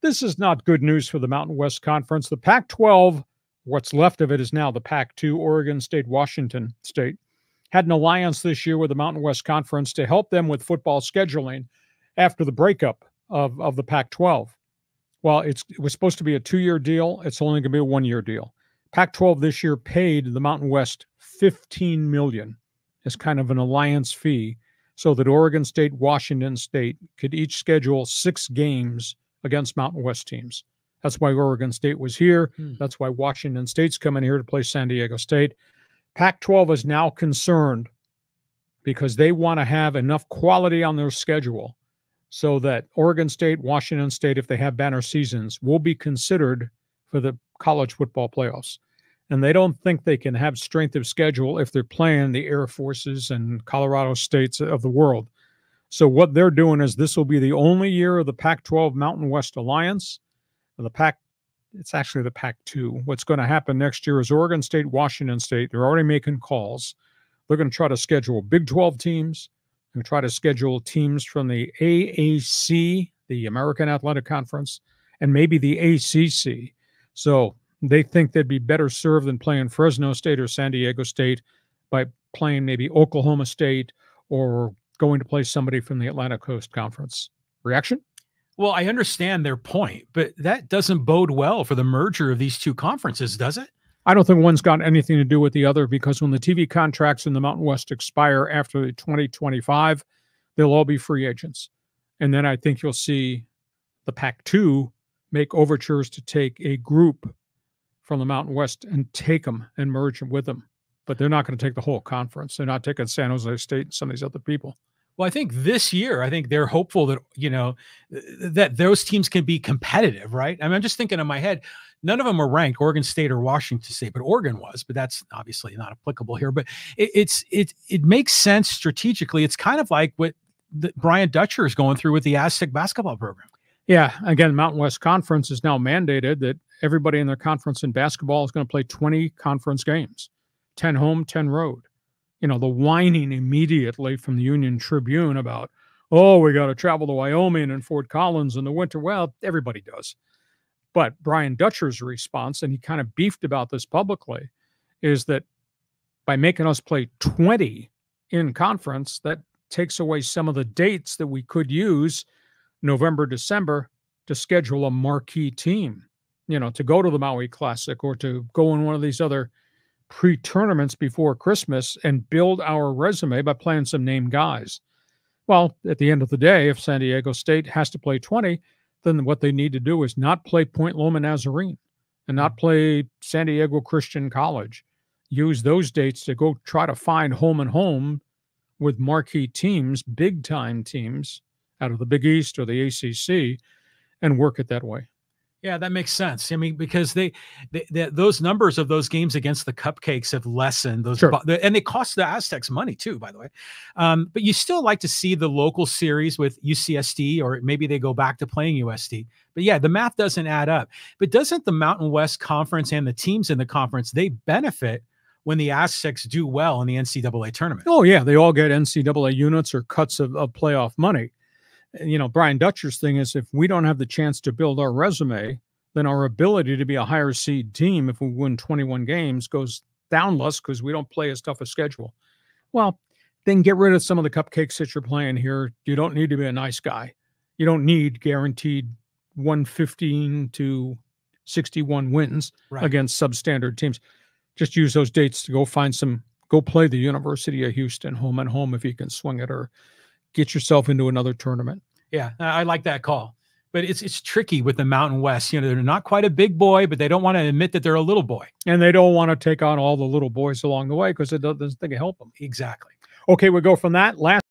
This is not good news for the Mountain West Conference. The Pac-12, what's left of it is now the Pac-2, Oregon State, Washington State, had an alliance this year with the Mountain West Conference to help them with football scheduling after the breakup of the Pac-12. Well, it was supposed to be a 2-year deal. It's only going to be a 1-year deal. Pac-12 this year paid the Mountain West $15 million as kind of an alliance fee so that Oregon State, Washington State could each schedule 6 games against Mountain West teams. That's why Oregon State was here. That's why Washington State's coming here to play San Diego State. Pac-12 is now concerned because they want to have enough quality on their schedule so that Oregon State, Washington State, if they have banner seasons, will be considered for the college football playoffs. And they don't think they can have strength of schedule if they're playing the Air Forces and Colorado States of the world. So what they're doing is this will be the only year of the Pac-12 Mountain West Alliance. It's actually the Pac-2. What's going to happen next year is Oregon State, Washington State, they're already making calls. They're going to try to schedule Big 12 teams. They're going to try to schedule teams from the AAC, the American Athletic Conference, and maybe the ACC. So they think they'd be better served than playing Fresno State or San Diego State by playing maybe Oklahoma State or going to play somebody from the Atlantic Coast Conference. Reaction? Well, I understand their point, but that doesn't bode well for the merger of these two conferences, does it? I don't think one's got anything to do with the other because when the TV contracts in the Mountain West expire after 2025, they'll all be free agents. And then I think you'll see the Pac-2 make overtures to take a group from the Mountain West and take them and merge them with them. But they're not going to take the whole conference. They're not taking San Jose State and some of these other people. Well, I think this year, I think they're hopeful that, that those teams can be competitive, right? I mean, I'm just thinking in my head, none of them are ranked, Oregon State or Washington State, but Oregon was, but that's obviously not applicable here. But it makes sense strategically. It's kind of like what Brian Dutcher is going through with the Aztec basketball program. Yeah. Again, Mountain West Conference is now mandated that everybody in their conference in basketball is going to play 20 conference games, 10 home, 10 road. The whining immediately from the Union Tribune about, oh, we got to travel to Wyoming and Fort Collins in the winter. Well, everybody does. But Brian Dutcher's response, and he kind of beefed about this publicly, is that by making us play 20 in conference, that takes away some of the dates that we could use November, December to schedule a marquee team, to go to the Maui Classic or to go in one of these other pre-tournaments before Christmas and build our resume by playing some named guys. Well, at the end of the day, if San Diego State has to play 20, then what they need to do is not play Point Loma Nazarene and not play San Diego Christian College. Use those dates to go try to find home and home with marquee teams, big-time teams out of the Big East or the ACC, and work it that way. Yeah, that makes sense. I mean, because those numbers of those games against the Cupcakes have lessened those, sure. And they cost the Aztecs money too, by the way. But you still like to see the local series with UCSD, or maybe they go back to playing USD. But yeah, the math doesn't add up. But doesn't the Mountain West Conference and the teams in the conference, they benefit when the Aztecs do well in the NCAA tournament? Oh yeah, they all get NCAA units or cuts of playoff money. Brian Dutcher's thing is if we don't have the chance to build our resume, then our ability to be a higher seed team, if we win 21 games, goes down less because we don't play as tough a schedule. Well, then get rid of some of the cupcakes that you're playing here. You don't need to be a nice guy. You don't need guaranteed 115 to 61 wins against substandard teams. Just use those dates to go play the University of Houston home and home if you can swing it, or get yourself into another tournament. Yeah, I like that call. But it's tricky with the Mountain West. They're not quite a big boy, but they don't want to admit that they're a little boy. And they don't want to take on all the little boys along the way because it doesn't think it help them. Exactly. Okay, we go from that. Last